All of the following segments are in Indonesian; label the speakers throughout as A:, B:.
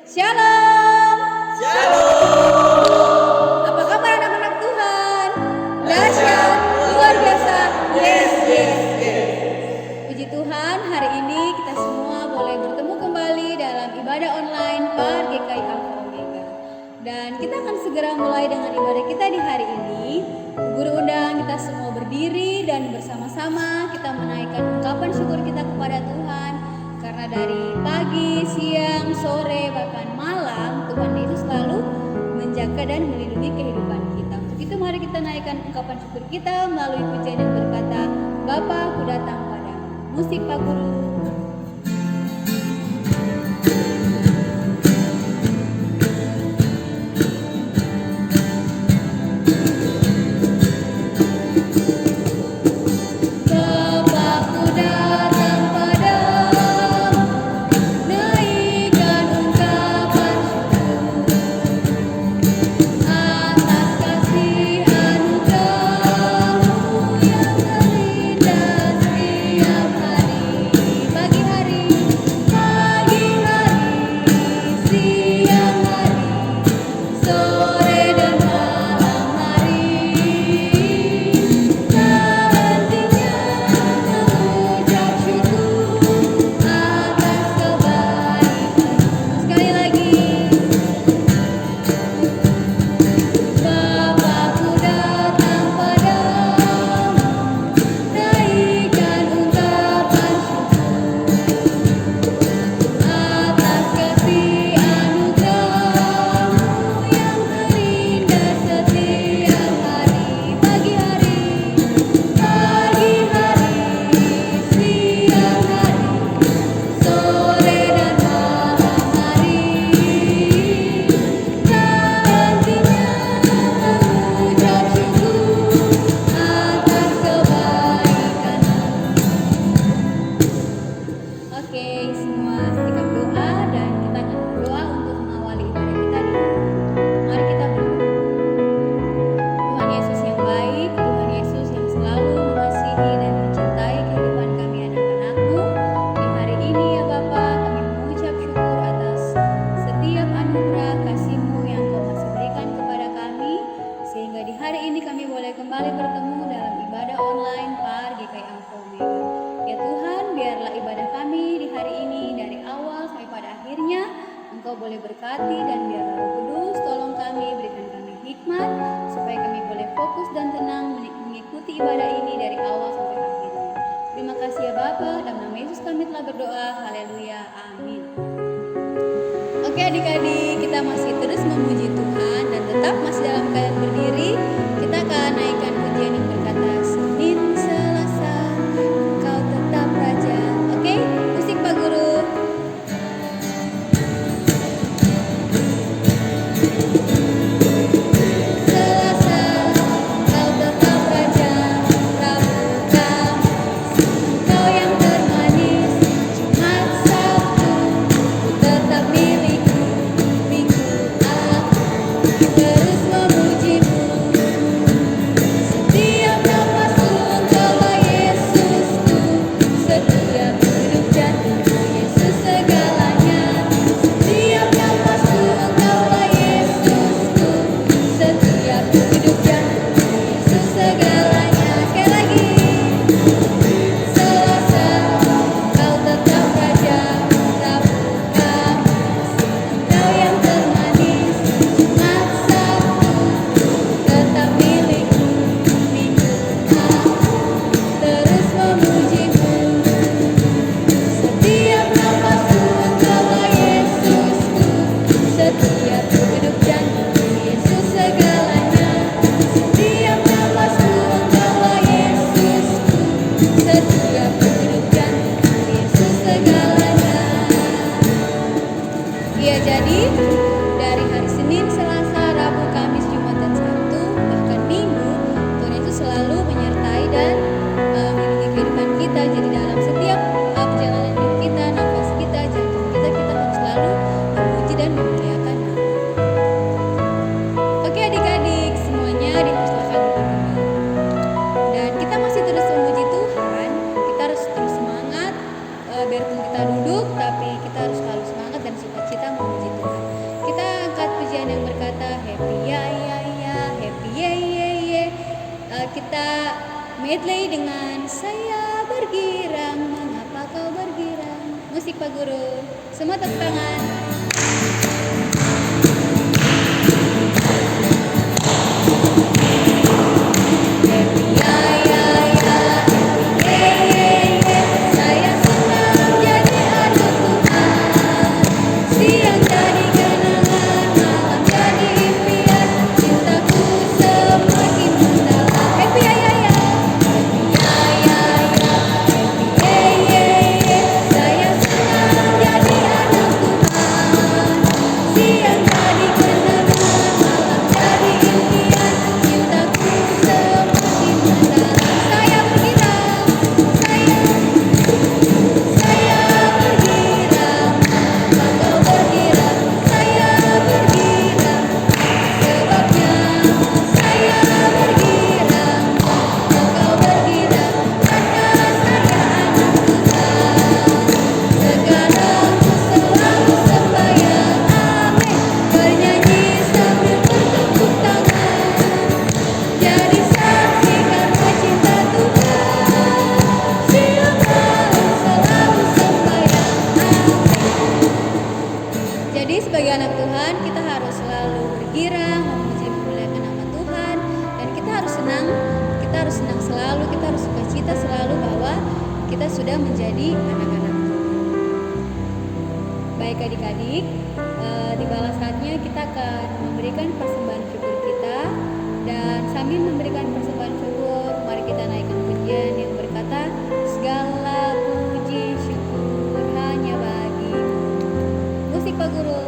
A: Shalom.
B: Shalom.
A: Apa kabar anak-anak Tuhan? Dahsyat, luar biasa. Yes. Puji Tuhan, hari ini kita semua boleh bertemu kembali dalam ibadah online Par GKI Alpha Omega. Dan kita akan segera mulai dengan ibadah kita di hari ini. Guru undang kita semua berdiri dan bersama-sama kita menaikkan ungkapan syukur kita kepada Tuhan. Karena dari pagi, siang, sore, bahkan malam, Tuhan Yesus selalu menjaga dan melindungi kehidupan kita. Untuk itu mari kita naikkan ungkapan syukur kita melalui pujian yang berkata, Bapa, aku datang padamu. Musik Pak Guru. Biarpun kita duduk, tapi kita harus selalu semangat dan sukacita memuji Tuhan. medley dengan Saya Bergirang, Mengapa Kau Bergirang. Musik Pak Guru. Semua tepuk tangan. Jadi sebagai anak Tuhan kita harus selalu bergirang, memuji memuliakan nama Tuhan, dan kita harus senang selalu, kita harus sukacita selalu bahwa kita sudah menjadi anak-anak Tuhan. Baik adik-adik, tibalah saatnya kita akan memberikan persembahan syukur kita, dan sambil memberikan persembahan syukur, mari kita naikkan pujian yang berkata, segala puji syukur hanya bagi-Mu. Musik Pak Guru.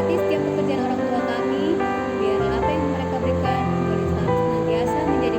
A: Setiap pekerjaan orang tua kami, biarlah apa yang mereka berikan boleh selalu senantiasa menjadi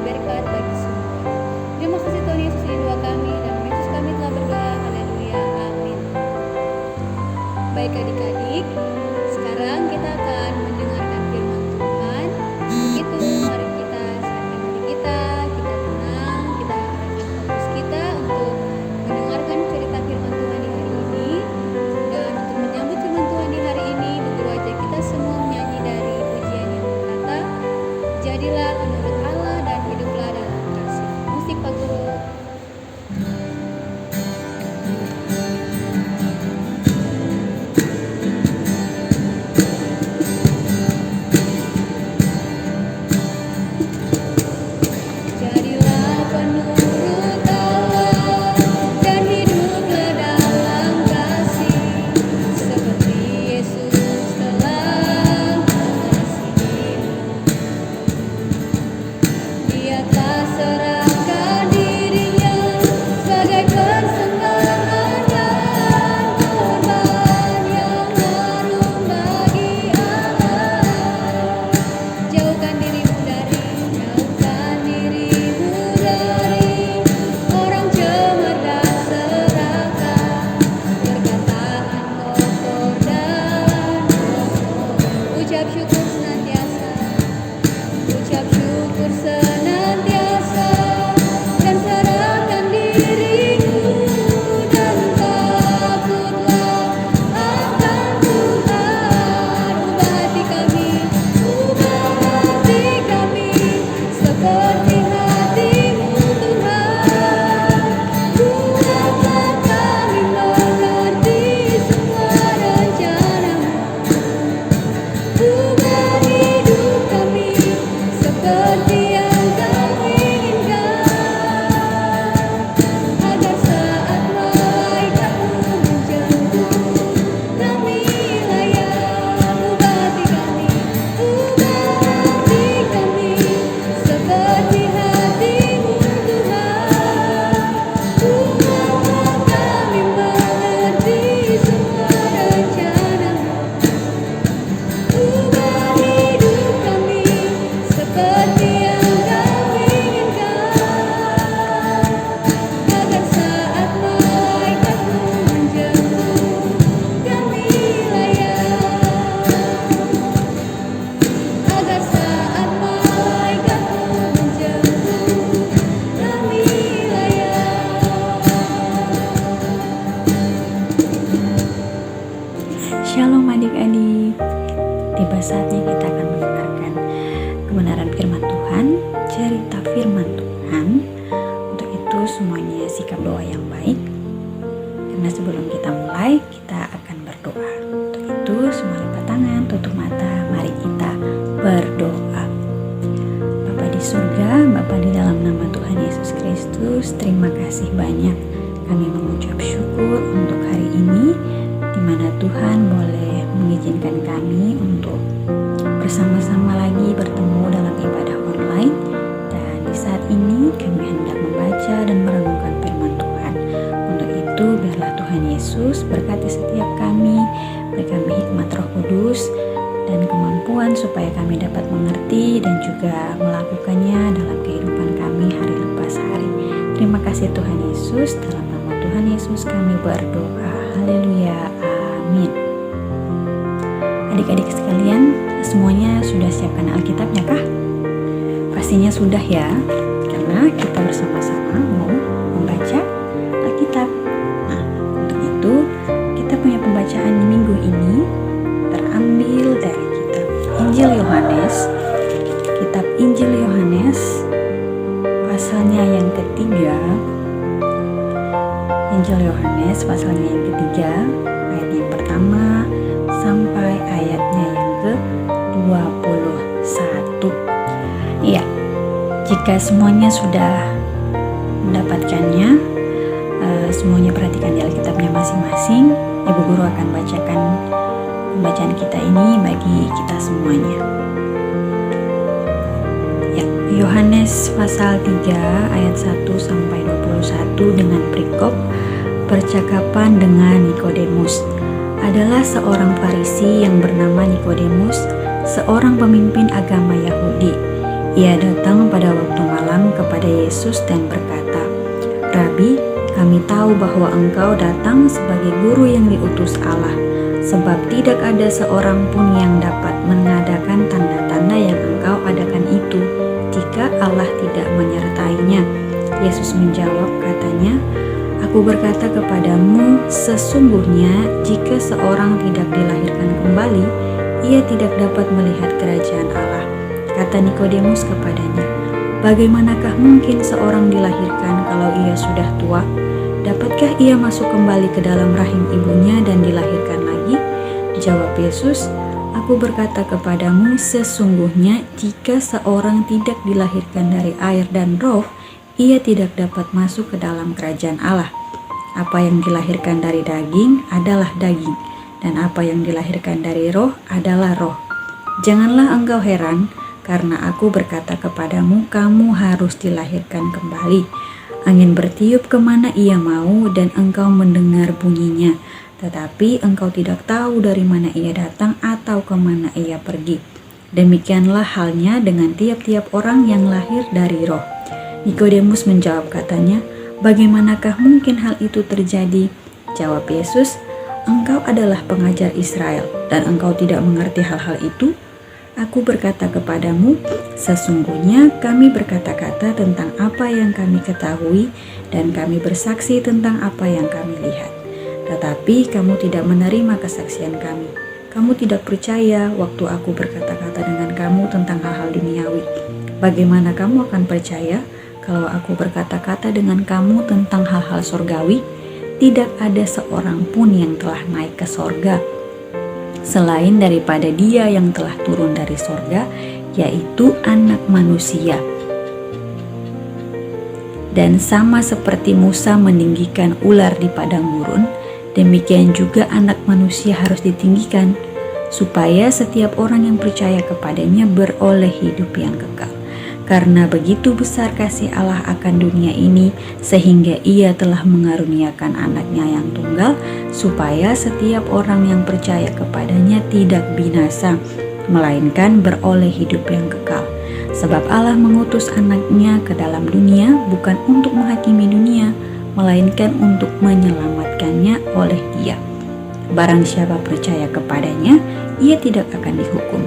A: agar saat malaikatmu menjemput kami layak.
B: Shalom adik-adik, tiba saatnya kita akan mendengarkan kebenaran firman Tuhan, cerita firman Tuhan. Untuk itu semuanya sikap doa yang baik. Karena sebelum kita mulai, kita akan berdoa. Untuk itu semua lipat tangan, tutup mata, mari kita berdoa. Bapa di surga, Bapa di dalam nama Tuhan Yesus Kristus, terima kasih banyak. Kami mengucap syukur untuk hari ini, di mana Tuhan boleh mengizinkan kami untuk bersama-sama lagi bertemu dalam ibadah online. Dan di saat ini kami hendak membaca dan merenungkan firman Tuhan. Untuk itu biarlah Tuhan Yesus berkati setiap kami, beri kami hikmat Roh Kudus dan kemampuan supaya kami dapat mengerti dan juga melakukannya dalam kehidupan kami hari lepas hari. Terima kasih Tuhan Yesus, dalam nama Tuhan Yesus kami berdoa. Haleluya, amin. Adik-adik sekalian, semuanya sudah siapkan Alkitabnya kah? Pastinya sudah ya, karena kita bersama-sama mau membaca Alkitab. Nah, untuk itu kita punya pembacaan di minggu ini terambil dari kitab Injil Yohanes. Kitab Injil Yohanes pasalnya yang ketiga. Injil Yohanes pasalnya yang ketiga, ayat yang pertama sampai ayatnya yang ke-21. Iya, jika semuanya sudah mendapatkannya, semuanya perhatikan di Alkitabnya masing-masing. Ibu Guru akan bacakan pembacaan kita ini bagi kita semuanya. Ya, Yohanes pasal 3 ayat 1 sampai 21 dengan perikop percakapan dengan Nikodemus. Adalah seorang Farisi yang bernama Nikodemus, seorang pemimpin agama Yahudi. Ia datang pada waktu malam kepada Yesus dan berkata, "Rabi, kami tahu bahwa engkau datang sebagai guru yang diutus Allah, sebab tidak ada seorang pun yang dapat mengadakan tanda-tanda yang engkau adakan itu, jika Allah tidak menyertainya." Yesus menjawab katanya, "Aku berkata kepadamu, sesungguhnya jika seorang tidak dilahirkan kembali, ia tidak dapat melihat kerajaan Allah." Kata Nikodemus kepadanya, "Bagaimanakah mungkin seorang dilahirkan kalau ia sudah tua? Dapatkah ia masuk kembali ke dalam rahim ibunya dan dilahirkan lagi?" Jawab Yesus, "Aku berkata kepadamu, sesungguhnya jika seorang tidak dilahirkan dari air dan roh, ia tidak dapat masuk ke dalam kerajaan Allah. Apa yang dilahirkan dari daging adalah daging, dan apa yang dilahirkan dari roh adalah roh. Janganlah engkau heran, karena aku berkata kepadamu, kamu harus dilahirkan kembali. Angin bertiup kemana ia mau, dan engkau mendengar bunyinya, tetapi engkau tidak tahu dari mana ia datang atau kemana ia pergi. Demikianlah halnya dengan tiap-tiap orang yang lahir dari roh." Nikodemus menjawab katanya, "Bagaimanakah mungkin hal itu terjadi?" Jawab Yesus, "Engkau adalah pengajar Israel, dan engkau tidak mengerti hal-hal itu? Aku berkata kepadamu, sesungguhnya kami berkata-kata tentang apa yang kami ketahui, dan kami bersaksi tentang apa yang kami lihat. Tetapi kamu tidak menerima kesaksian kami. Kamu tidak percaya waktu aku berkata-kata dengan kamu tentang hal-hal duniawi. Bagaimana kamu akan percaya kalau aku berkata-kata dengan kamu tentang hal-hal sorgawi? Tidak ada seorang pun yang telah naik ke sorga, selain daripada Dia yang telah turun dari sorga, yaitu Anak Manusia. Dan sama seperti Musa meninggikan ular di padang gurun, demikian juga Anak Manusia harus ditinggikan, supaya setiap orang yang percaya kepadanya beroleh hidup yang kekal. Karena begitu besar kasih Allah akan dunia ini, sehingga Ia telah mengaruniakan anaknya yang tunggal, supaya setiap orang yang percaya kepadanya tidak binasa, melainkan beroleh hidup yang kekal. Sebab Allah mengutus anaknya ke dalam dunia bukan untuk menghakimi dunia, melainkan untuk menyelamatkannya oleh Dia. Barang siapa percaya kepadanya, ia tidak akan dihukum.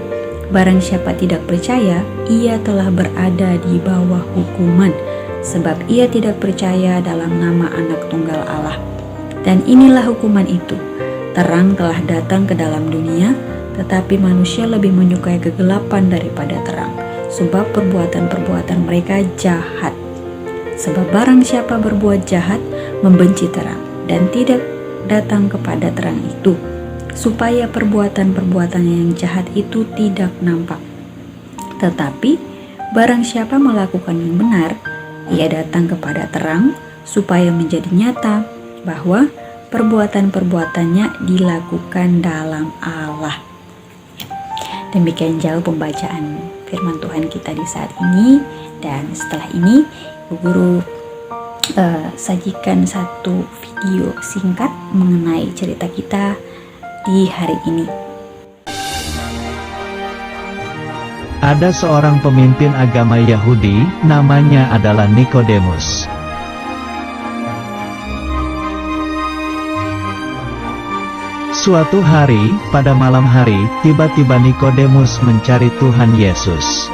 B: Barang siapa tidak percaya, ia telah berada di bawah hukuman, sebab ia tidak percaya dalam nama Anak Tunggal Allah. Dan inilah hukuman itu, terang telah datang ke dalam dunia, tetapi manusia lebih menyukai kegelapan daripada terang, sebab perbuatan-perbuatan mereka jahat. Sebab barang siapa berbuat jahat, membenci terang, dan tidak datang kepada terang itu, supaya perbuatan-perbuatannya yang jahat itu tidak nampak. Tetapi barang siapa melakukan yang benar, ia datang kepada terang, supaya menjadi nyata bahwa perbuatan-perbuatannya dilakukan dalam Allah. Demikian jauh pembacaan firman Tuhan kita di saat ini, dan setelah ini Ibu Guru sajikan satu video singkat mengenai cerita kita di hari ini.
C: Ada seorang pemimpin agama Yahudi, namanya adalah Nikodemus. Suatu hari, pada malam hari, tiba-tiba Nikodemus mencari Tuhan Yesus.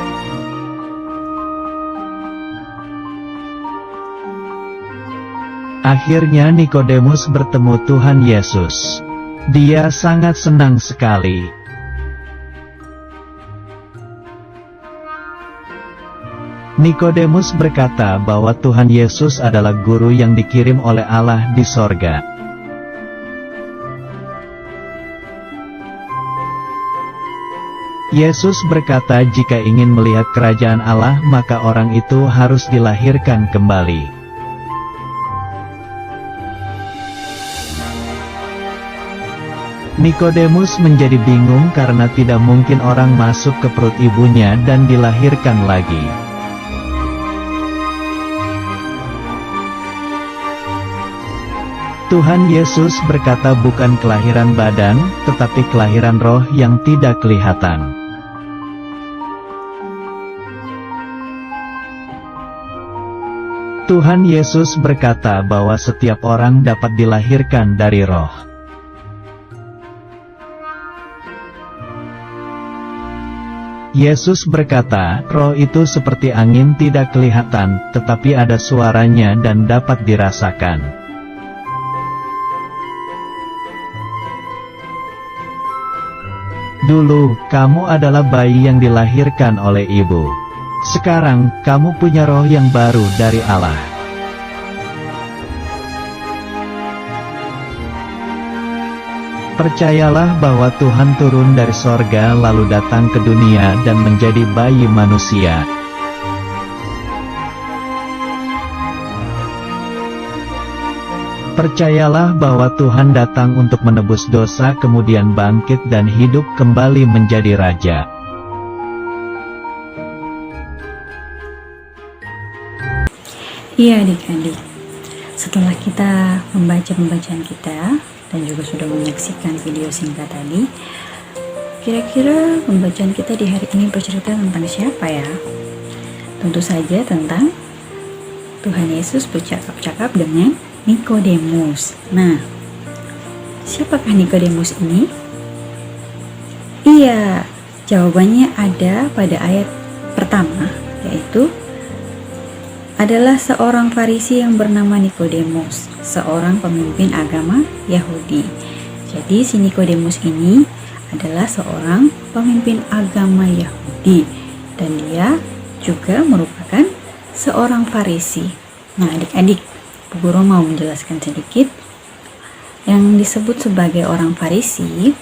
C: Akhirnya Nikodemus bertemu Tuhan Yesus. Dia sangat senang sekali. Nikodemus berkata bahwa Tuhan Yesus adalah guru yang dikirim oleh Allah di sorga. Yesus berkata jika ingin melihat kerajaan Allah maka orang itu harus dilahirkan kembali. Nikodemus menjadi bingung karena tidak mungkin orang masuk ke perut ibunya dan dilahirkan lagi. Tuhan Yesus berkata bukan kelahiran badan, tetapi kelahiran roh yang tidak kelihatan. Tuhan Yesus berkata bahwa setiap orang dapat dilahirkan dari roh. Yesus berkata, roh itu seperti angin tidak kelihatan, tetapi ada suaranya dan dapat dirasakan. Dulu, kamu adalah bayi yang dilahirkan oleh ibu. Sekarang, kamu punya roh yang baru dari Allah. Percayalah bahwa Tuhan turun dari sorga lalu datang ke dunia dan menjadi bayi manusia. Percayalah bahwa Tuhan datang untuk menebus dosa kemudian bangkit dan hidup kembali menjadi Raja.
B: Iya adik-adik, setelah kita membaca pembacaan kita dan juga sudah menyaksikan video singkat tadi, kira-kira pembacaan kita di hari ini bercerita tentang siapa ya? Tentu saja tentang Tuhan Yesus bercakap-cakap dengan Nikodemus. Nah, siapakah Nikodemus ini? Iya, jawabannya ada pada ayat pertama, yaitu adalah seorang Farisi yang bernama Nikodemus, seorang pemimpin agama Yahudi. Jadi si Nikodemus ini adalah seorang pemimpin agama Yahudi dan dia juga merupakan seorang Farisi. Nah, adik-adik, Bu Guru mau menjelaskan sedikit. Yang disebut sebagai orang Farisi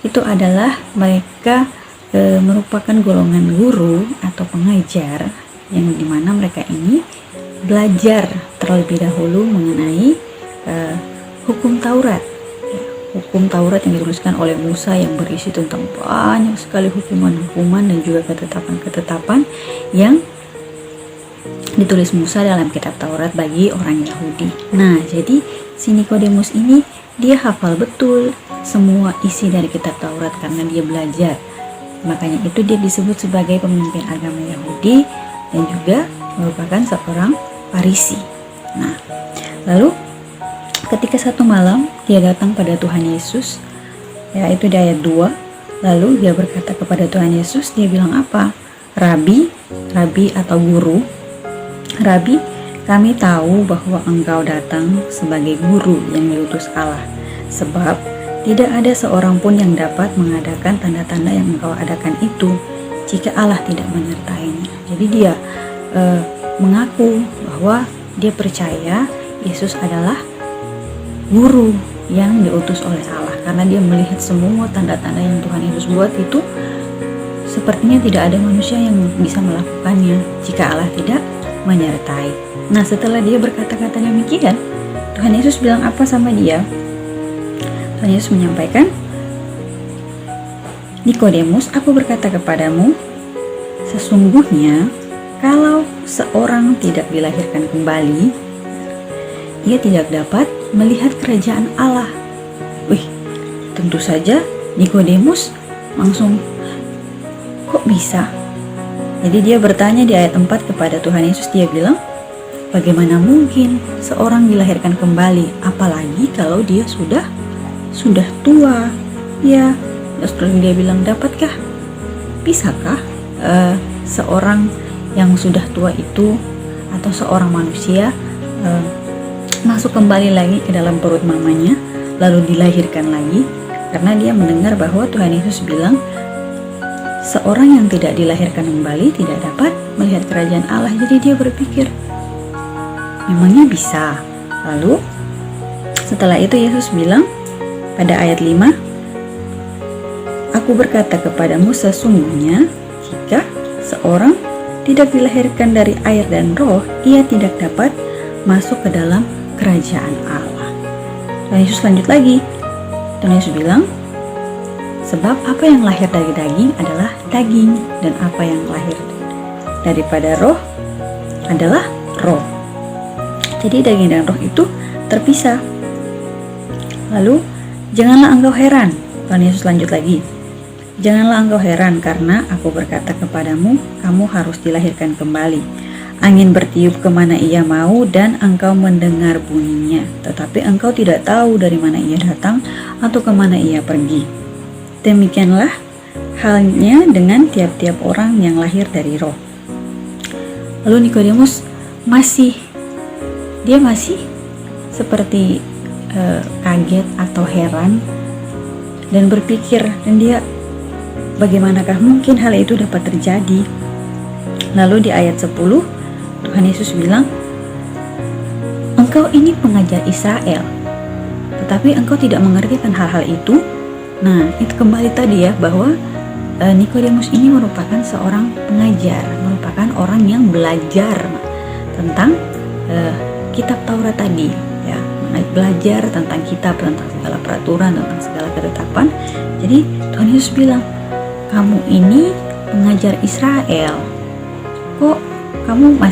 B: itu adalah mereka merupakan golongan guru atau pengajar yang dimana mereka ini belajar terlebih dahulu mengenai hukum Taurat. Hukum Taurat yang dituliskan oleh Musa yang berisi tentang banyak sekali hukuman-hukuman dan juga ketetapan-ketetapan yang ditulis Musa dalam kitab Taurat bagi orang Yahudi. Nah, jadi si Nikodemus ini dia hafal betul semua isi dari kitab Taurat karena dia belajar. Makanya itu dia disebut sebagai pemimpin agama Yahudi dan juga merupakan seorang Farisi. Nah, lalu ketika satu malam dia datang pada Tuhan Yesus, yaitu di ayat 2, Lalu dia berkata kepada Tuhan Yesus, dia bilang apa? Rabi atau guru. Rabi, kami tahu bahwa engkau datang sebagai guru yang diutus Allah, sebab tidak ada seorang pun yang dapat mengadakan tanda-tanda yang engkau adakan itu jika Allah tidak menyertainya. Jadi dia mengaku bahwa dia percaya Yesus adalah guru yang diutus oleh Allah, karena dia melihat semua tanda-tanda yang Tuhan Yesus buat itu sepertinya tidak ada manusia yang bisa melakukannya jika Allah tidak menyertai. Nah, setelah dia berkata-kata demikian, Tuhan Yesus bilang apa sama dia? Tuhan Yesus menyampaikan, Nikodemus, aku berkata kepadamu, sesungguhnya kalau seorang tidak dilahirkan kembali, ia tidak dapat melihat kerajaan Allah. Wih, tentu saja Nikodemus langsung, kok bisa? Jadi dia bertanya di ayat 4 kepada Tuhan Yesus, dia bilang, bagaimana mungkin seorang dilahirkan kembali, apalagi kalau dia sudah tua? Ya, terus dia bilang, dapatkah? Bisakah seorang yang sudah tua itu atau seorang manusia masuk kembali lagi ke dalam perut mamanya lalu dilahirkan lagi? Karena dia mendengar bahwa Tuhan Yesus bilang seorang yang tidak dilahirkan kembali tidak dapat melihat kerajaan Allah. Jadi dia berpikir, memangnya bisa? Lalu setelah itu Yesus bilang pada ayat 5, aku berkata kepadamu, sesungguhnya jika seorang tidak dilahirkan dari air dan roh, ia tidak dapat masuk ke dalam kerajaan Allah. Dan Yesus lanjut lagi. Dan Yesus bilang, sebab apa yang lahir dari daging adalah daging, dan apa yang lahir daripada roh adalah roh. Jadi daging dan roh itu terpisah. Lalu, janganlah engkau heran. Tuhan Yesus lanjut lagi. Janganlah engkau heran, karena aku berkata kepadamu, kamu harus dilahirkan kembali. Angin bertiup kemana ia mau dan engkau mendengar bunyinya, tetapi engkau tidak tahu dari mana ia datang atau kemana ia pergi. Demikianlah halnya dengan tiap-tiap orang yang lahir dari roh. Lalu Nikodemus masih seperti kaget atau heran dan berpikir, dan dia, bagaimanakah mungkin hal itu dapat terjadi? Lalu di ayat 10 Tuhan Yesus bilang, engkau ini pengajar Israel, tetapi engkau tidak mengerti akan hal-hal itu. Nah, itu kembali tadi ya, bahwa Nikodemus ini merupakan seorang pengajar, merupakan orang yang belajar tentang kitab Taurat tadi, ya, belajar tentang kitab, tentang segala peraturan, tentang segala ketetapan. Jadi Tuhan Yesus bilang, kamu ini pengajar Israel, kok kamu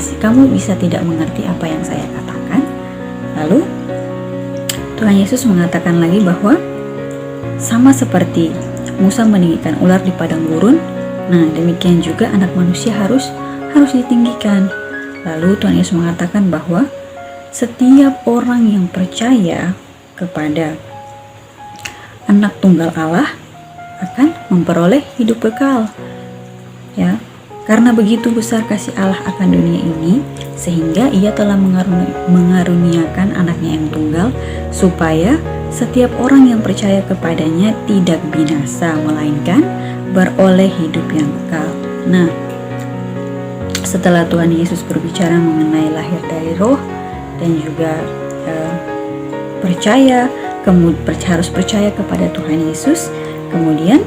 B: bisa tidak mengerti apa yang saya katakan? Lalu Tuhan Yesus mengatakan lagi bahwa sama seperti Musa meninggikan ular di padang gurun, nah demikian juga anak manusia harus ditinggikan. Lalu Tuhan Yesus mengatakan bahwa setiap orang yang percaya kepada anak tunggal Allah akan memperoleh hidup kekal. Ya, karena begitu besar kasih Allah akan dunia ini, sehingga ia telah mengaruniakan anaknya yang tunggal, supaya setiap orang yang percaya kepadanya tidak binasa, melainkan beroleh hidup yang kekal. Nah, setelah Tuhan Yesus berbicara mengenai lahir dari roh dan juga harus percaya kepada Tuhan Yesus, kemudian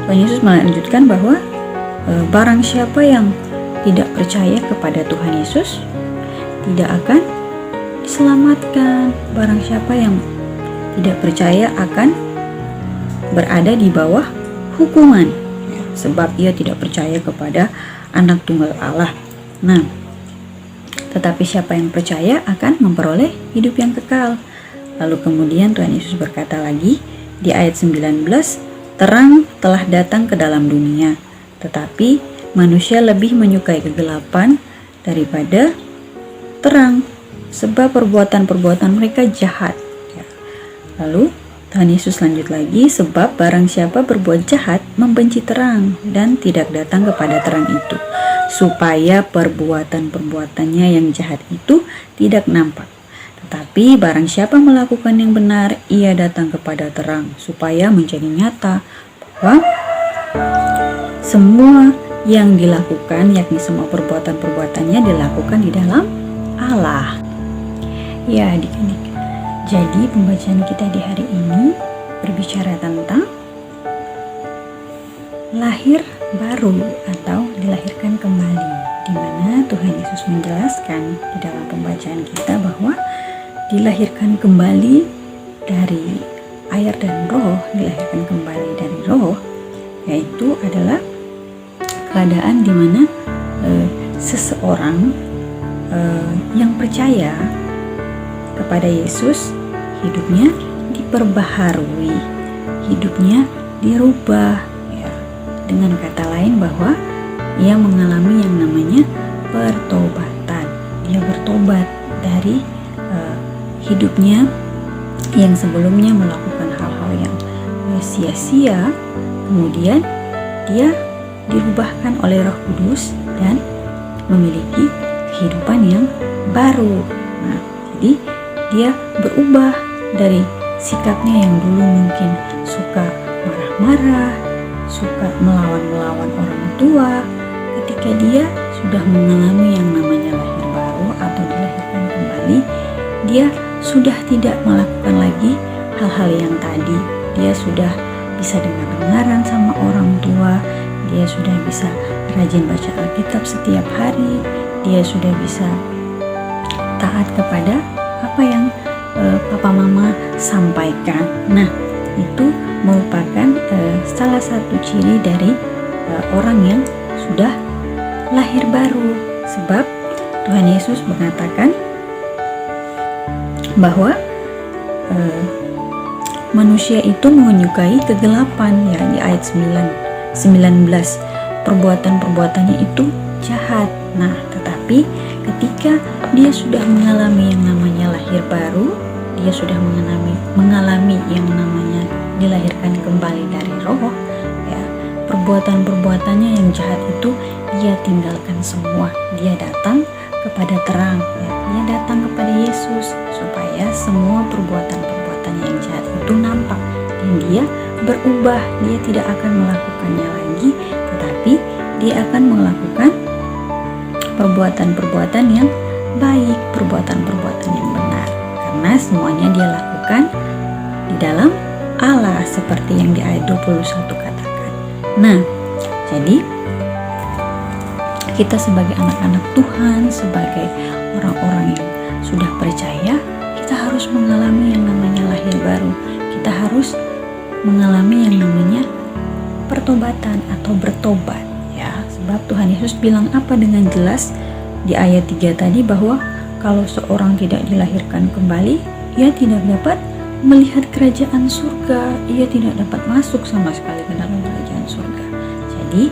B: Tuhan Yesus melanjutkan bahwa barang siapa yang tidak percaya kepada Tuhan Yesus tidak akan diselamatkan. Barang siapa yang tidak percaya akan berada di bawah hukuman, sebab ia tidak percaya kepada anak tunggal Allah. Nah, tetapi siapa yang percaya akan memperoleh hidup yang kekal. Lalu kemudian Tuhan Yesus berkata lagi di ayat 19, terang telah datang ke dalam dunia, tetapi manusia lebih menyukai kegelapan daripada terang, sebab perbuatan-perbuatan mereka jahat. Lalu, Tuhan Yesus lanjut lagi, sebab barang siapa berbuat jahat membenci terang dan tidak datang kepada terang itu, supaya perbuatan-perbuatannya yang jahat itu tidak nampak. Tetapi barang siapa melakukan yang benar, ia datang kepada terang, supaya menjadi nyata bahwa semua yang dilakukan, yakni semua perbuatan-perbuatannya dilakukan di dalam Allah. Ya adik-adik, jadi pembacaan kita di hari ini berbicara tentang lahir baru atau dilahirkan kembali, di mana Tuhan Yesus menjelaskan di dalam pembacaan kita bahwa dilahirkan kembali dari air dan roh, dilahirkan kembali dari roh, yaitu adalah keadaan di mana seseorang yang percaya kepada Yesus, hidupnya diperbaharui, hidupnya dirubah, ya. Dengan kata lain bahwa ia mengalami yang namanya pertobatan. Dia bertobat dari hidupnya yang sebelumnya melakukan hal-hal yang sia-sia, kemudian dia dirubahkan oleh Roh Kudus dan memiliki kehidupan yang baru. Nah, jadi dia berubah dari sikapnya yang dulu mungkin suka marah-marah, suka melawan-melawan orang tua. Ketika dia sudah mengalami yang namanya lahir baru atau dilahirkan kembali, dia sudah tidak melakukan lagi hal-hal yang tadi. Dia sudah bisa dengar-dengaran sama orang tua, dia sudah bisa rajin baca Alkitab setiap hari, dia sudah bisa taat kepada apa yang papa mama sampaikan. Nah, itu merupakan salah satu ciri dari orang yang sudah lahir baru. Sebab Tuhan Yesus mengatakan bahwa manusia itu menyukai kegelapan, ya, di ayat 19. Perbuatan-perbuatannya itu jahat. Nah, tetapi ketika dia sudah mengalami yang namanya lahir baru, dia sudah mengalami yang namanya dilahirkan kembali dari roh, ya, perbuatan-perbuatannya yang jahat itu dia tinggalkan semua. Dia datang kepada terang, ya. Dia datang kepada Yesus supaya semua perbuatan-perbuatan yang jahat itu nampak dan dia berubah. Dia tidak akan melakukannya lagi, tetapi dia akan melakukan perbuatan-perbuatan yang baik, perbuatan-perbuatan yang benar, karena semuanya dia lakukan di dalam Allah, seperti yang di ayat 21 katakan. Nah, jadi kita sebagai anak-anak Tuhan, sebagai orang-orang yang sudah percaya, kita harus mengalami yang namanya lahir baru. Kita harus mengalami yang namanya pertobatan atau bertobat, ya. Sebab Tuhan Yesus bilang apa dengan jelas di ayat 3 tadi, bahwa kalau seorang tidak dilahirkan kembali, ia tidak dapat melihat kerajaan surga, ia tidak dapat masuk sama sekali ke dalam kerajaan surga. Jadi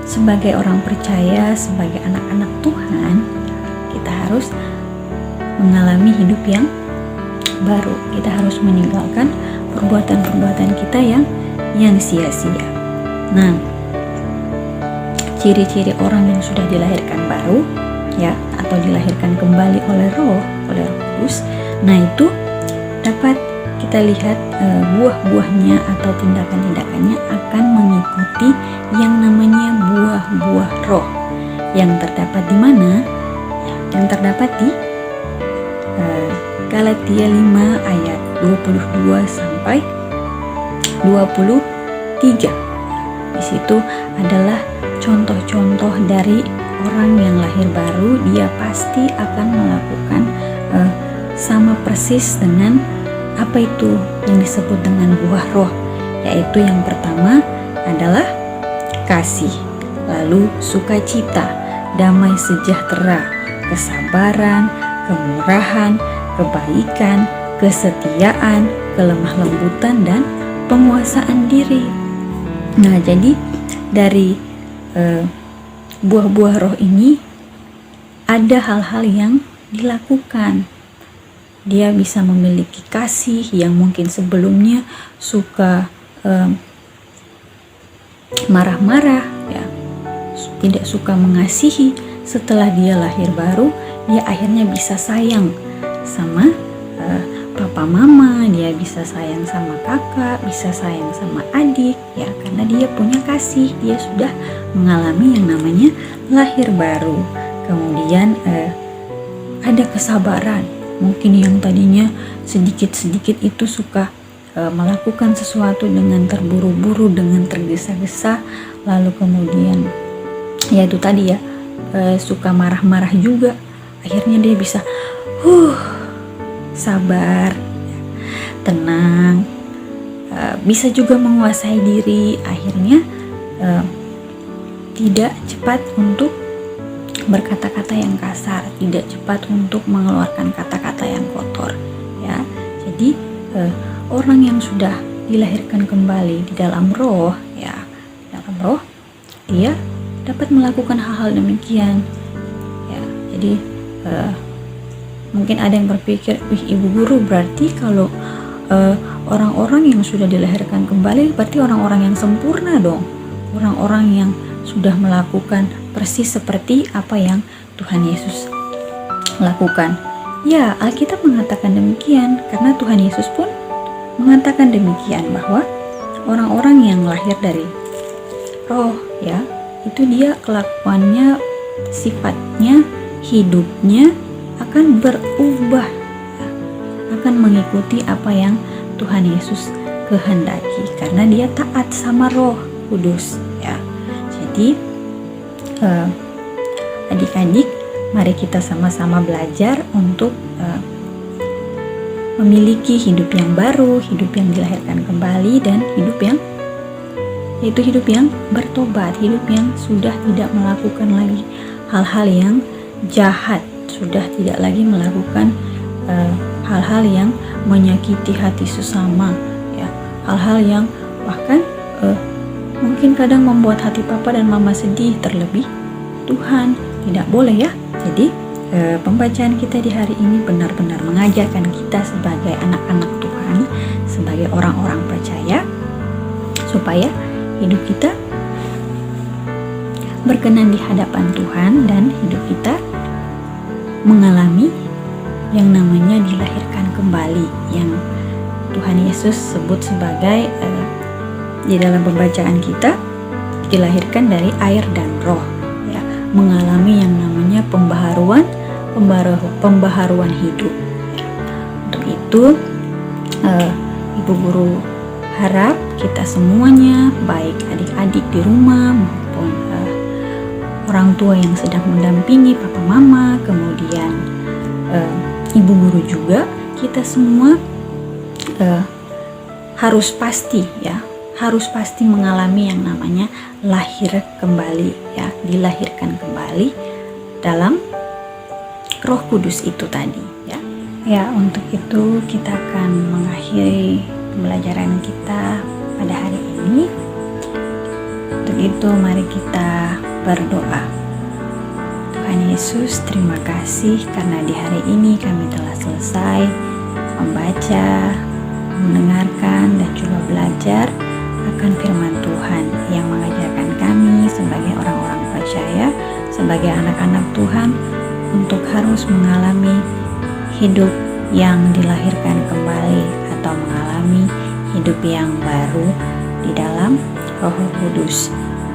B: sebagai orang percaya, sebagai anak-anak Tuhan, kita harus mengalami hidup yang baru. Kita harus meninggalkan perbuatan-perbuatan kita yang sia-sia. Nah, ciri-ciri orang yang sudah dilahirkan baru, ya, atau dilahirkan kembali oleh Roh Kudus. Nah, itu dapat kita lihat buah-buahnya atau tindakan-tindakannya akan mengikuti yang namanya buah-buah Roh yang terdapat di mana? Yang terdapat di Galatia 5 ayat 22 sampai 23. Di situ adalah contoh-contoh dari orang yang lahir baru. Dia pasti akan melakukan sama persis dengan apa itu yang disebut dengan buah roh, yaitu yang pertama adalah kasih, lalu sukacita, damai sejahtera, kesabaran, kemurahan, kebaikan, kesetiaan, kelemah lembutan, dan penguasaan diri. Nah, jadi dari buah-buah roh ini ada hal-hal yang dilakukan dia bisa memiliki kasih yang mungkin sebelumnya suka marah-marah, ya, tidak suka mengasihi. Setelah dia lahir baru, dia akhirnya bisa sayang sama papa mama, dia bisa sayang sama kakak, bisa sayang sama adik, ya, karena dia punya kasih, dia sudah mengalami yang namanya lahir baru. Kemudian ada kesabaran. Mungkin yang tadinya sedikit-sedikit itu suka melakukan sesuatu dengan terburu-buru, dengan tergesa-gesa, lalu kemudian ya itu tadi ya, suka marah-marah juga. Akhirnya dia bisa sabar, tenang, bisa juga menguasai diri. Akhirnya tidak cepat untuk berkata-kata yang kasar, tidak cepat untuk mengeluarkan kata-kata yang kotor, ya. Jadi orang yang sudah dilahirkan kembali di dalam roh, ya, dalam roh, dia dapat melakukan hal-hal demikian, ya. Jadi mungkin ada yang berpikir, ibu guru, berarti kalau orang-orang yang sudah dilahirkan kembali berarti orang-orang yang sempurna dong, orang-orang yang sudah melakukan persis seperti apa yang Tuhan Yesus lakukan. Ya, Alkitab mengatakan demikian, karena Tuhan Yesus pun mengatakan demikian, bahwa orang-orang yang lahir dari roh, ya, itu dia kelakuannya, sifatnya, hidupnya akan berubah, akan mengikuti apa yang Tuhan Yesus kehendaki, karena dia taat sama Roh Kudus, ya. Jadi adik-adik, mari kita sama-sama belajar untuk memiliki hidup yang baru, hidup yang dilahirkan kembali, dan hidup yang bertobat, hidup yang sudah tidak melakukan lagi hal-hal yang jahat, sudah tidak lagi melakukan hal-hal yang menyakiti hati sesama, ya, hal-hal yang bahkan mungkin kadang membuat hati papa dan mama sedih. Terlebih Tuhan tidak boleh, ya. Jadi pembacaan kita di hari ini benar-benar mengajarkan kita sebagai anak-anak Tuhan, sebagai orang-orang percaya, supaya hidup kita berkenan di hadapan Tuhan, dan hidup kita mengalami yang namanya dilahirkan kembali, yang Tuhan Yesus sebut sebagai di dalam pembacaan kita, dilahirkan dari air dan roh, ya, mengalami yang namanya pembaharuan hidup, ya. Untuk itu ibu guru harap kita semuanya, baik adik-adik di rumah maupun orang tua yang sedang mendampingi papa mama, kemudian ibu guru juga, kita semua harus pasti mengalami yang namanya lahir kembali, ya, dilahirkan kembali dalam Roh Kudus itu tadi, ya. Ya, untuk itu kita akan mengakhiri pembelajaran kita pada hari ini. Untuk itu mari kita berdoa. Tuhan Yesus, terima kasih karena di hari ini kami telah selesai membaca, mendengarkan, dan juga belajar akan firman Tuhan yang mengajarkan kami sebagai orang-orang percaya, sebagai anak-anak Tuhan, untuk harus mengalami hidup yang dilahirkan kembali atau mengalami hidup yang baru di dalam Roh Kudus,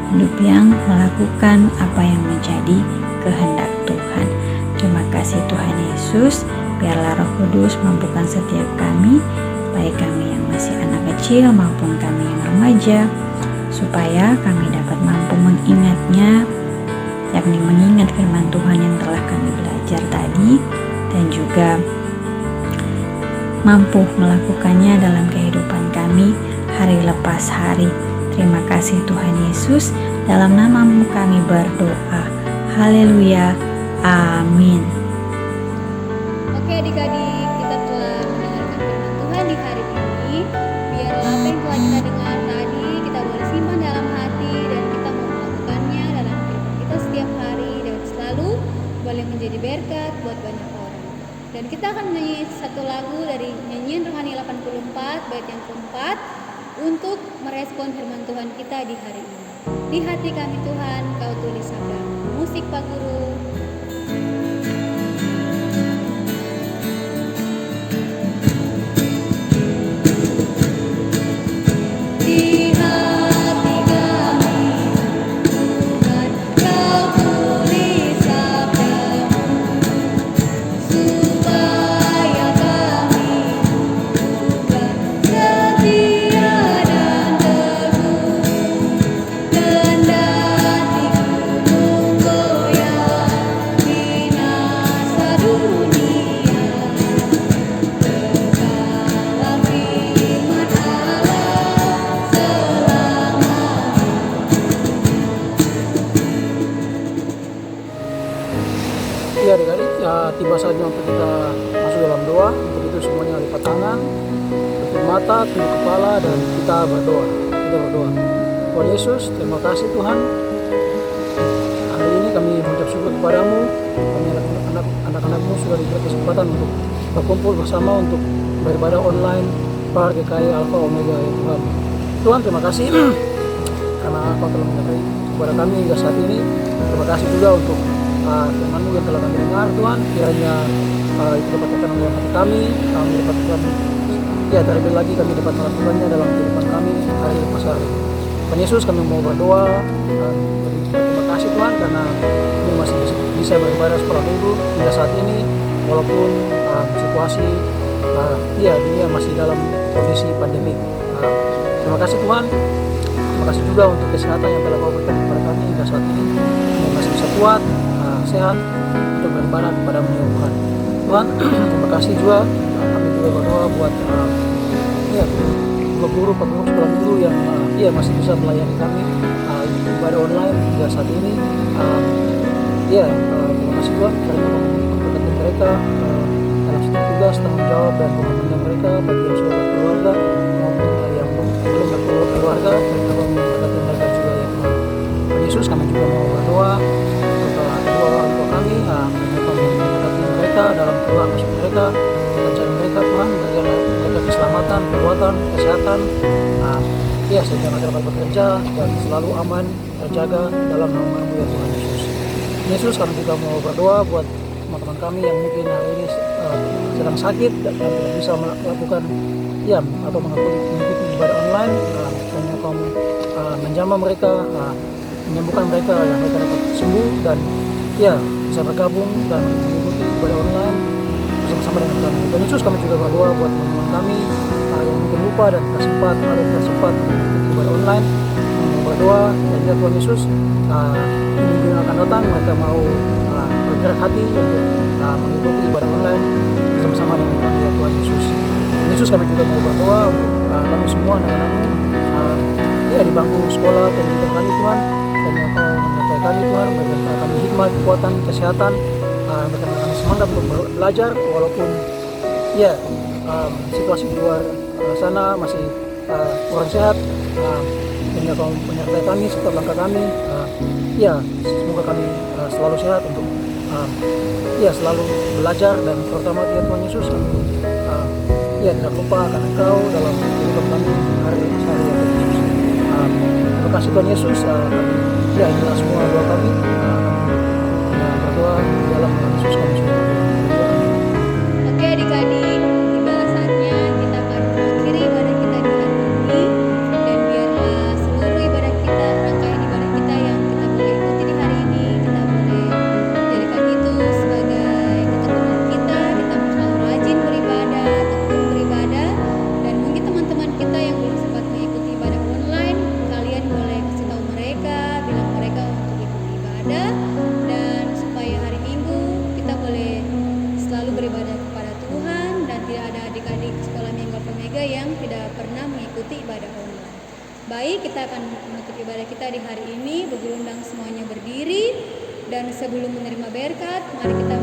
B: hidup yang melakukan apa yang menjadi kehendak Tuhan. Terima kasih Tuhan Yesus, biarlah Roh Kudus mampukan setiap kami, baik kami yang masih anak kecil maupun kami yang remaja, supaya kami dapat mampu mengingatnya, yakni mengingat firman Tuhan yang telah kami belajar tadi, dan juga mampu melakukannya dalam kehidupan kami hari lepas hari. Terima kasih Tuhan Yesus, dalam nama-Mu kami berdoa. Haleluya, amin.
A: Oke adik-adik, kita telah mendengarkan firman Tuhan di hari ini. Biarlah apa yang telah kita dengar tadi kita boleh simpan dalam hati, dan kita mau melakukannya dalam kehidupan kita setiap hari, dan selalu boleh menjadi berkat buat banyak orang. Dan kita akan menyanyi satu lagu dari nyanyian rohani 84 bait yang keempat untuk merespon firman Tuhan kita di hari ini. Di hati kami Tuhan, Kau tulis sabda. Musik Pak Guru.
D: Ya adik-adik, tiba saatnya untuk kita masuk dalam doa. Untuk itu semuanya lipat tangan, tutup mata, tunduk kepala, dan kita berdoa. Tuhan Yesus, terima kasih Tuhan. Hari ini kami mengucap syukur kepadamu. Kami anak-anakmu sudah diberi kesempatan untuk berkumpul bersama untuk beribadah online Par GKI Alpha Omega ya Tuhan. Tuhan terima kasih karena Kau telah menyertai kepada kami hingga saat ini. Terima kasih juga untuk firman-Mu yang telah kami dengar Tuhan, kiranya itu dapat tertanam dalam hati kami dapat terlebih lagi kami dapat melakukannya dalam kehidupan kami hari lepas hari. Tuhan Yesus, kami mau berdoa dan terima kasih Tuhan karena kami masih bisa beribadah sekolah minggu hingga saat ini walaupun situasi dunia masih dalam kondisi pandemi. Terima kasih Tuhan. Terima kasih juga untuk kesehatan yang telah Kau berikan kepada kami hingga saat ini. Kami masih bisa kuat, sehat untuk beribadah kepada-Mu ya Tuhan. Tuhan, terima kasih juga. Kami juga berdoa buat guru sekolah minggu yang masih bisa melayani kami ibadah online hingga saat ini. Terima kasih juga karena memberkati mereka dalam setiap tugas, tanggung jawab dan pengamanan mereka bagi yang sudah berkeluarga maupun yang belum berkeluarga. Mereka memberkati mereka juga ya Tuhan. Tuhan Yesus, kami juga mau berdoa untuk kedua orang tua kami, memberkati mereka dalam keluar masuk mereka, pekerjaan mereka Tuhan, berikan mereka keselamatan, kekuatan, kesehatan, sehingga mereka dapat bekerja dan selalu aman, terjaga dalam nama-Mu ya Tuhan Yesus. Yesus, kami juga mau berdoa buat teman-teman kami yang mungkin hari ini sedang sakit dan tidak bisa melakukan atau mengikuti ibadah online. Hanya Kau menjamah mereka, menyembuhkan mereka agar mereka dapat sembuh dan bisa bergabung dan mengikuti ibadah online bersama-sama dengan kami. Dan Yesus, kami juga berdoa buat teman-teman kami yang mungkin lupa dan tidak sempat mengikuti ibadah online. Kami berdoa dan ya Tuhan Yesus, minggu yang akan datang mereka mau bergerak hati untuk mengikuti ibadah online bersama-sama dengan kami ya Tuhan Yesus. Dan Yesus, kami juga mau berdoa untuk kami semua anak-anak-Mu di bangku sekolah dan di kami Tuhan, dan yang Kau menyertai kami Tuhan, berikan kami hikmat, kekuatan, kesehatan, berikan kami semangat untuk belajar walaupun situasi di luar sana masih kurang sehat. Dan Kau menyertai kami setiap langkah kami. Semoga kami selalu sehat untuk selalu belajar, dan terutama ya Tuhan Yesus, kami tidak lupa akan Engkau dalam kehidupan kami hari ya Tuhan Yesus. Terima kasih Tuhan Yesus. Inilah semua doa kami. Kami berdoa dalam nama Yesus kami semua.
A: Oke adik-adik, tibalah saatnya kita akan mengakhiri ibadah kita di hari ini. Dan biarlah seluruh ibadah kita, rangkaian ibadah kita yang kita boleh ikuti di hari ini, kita boleh jadikan itu sebagai ketekunan kita selalu rajin beribadah, tekun beribadah. Dan mungkin teman-teman kita yang belum sempat mengikuti ibadah online, kalian boleh kasih tahu mereka, bilang mereka untuk ikuti ibadah, dan supaya hari Minggu kita boleh selalu beribadah kepada Tuhan dan tidak ada adik-adik sekolah Minggu Alpha Omega yang tidak pernah mengikuti ibadah online. Baik, kita akan menutup ibadah kita di hari ini, bergulundang semuanya berdiri, dan sebelum menerima berkat, mari kita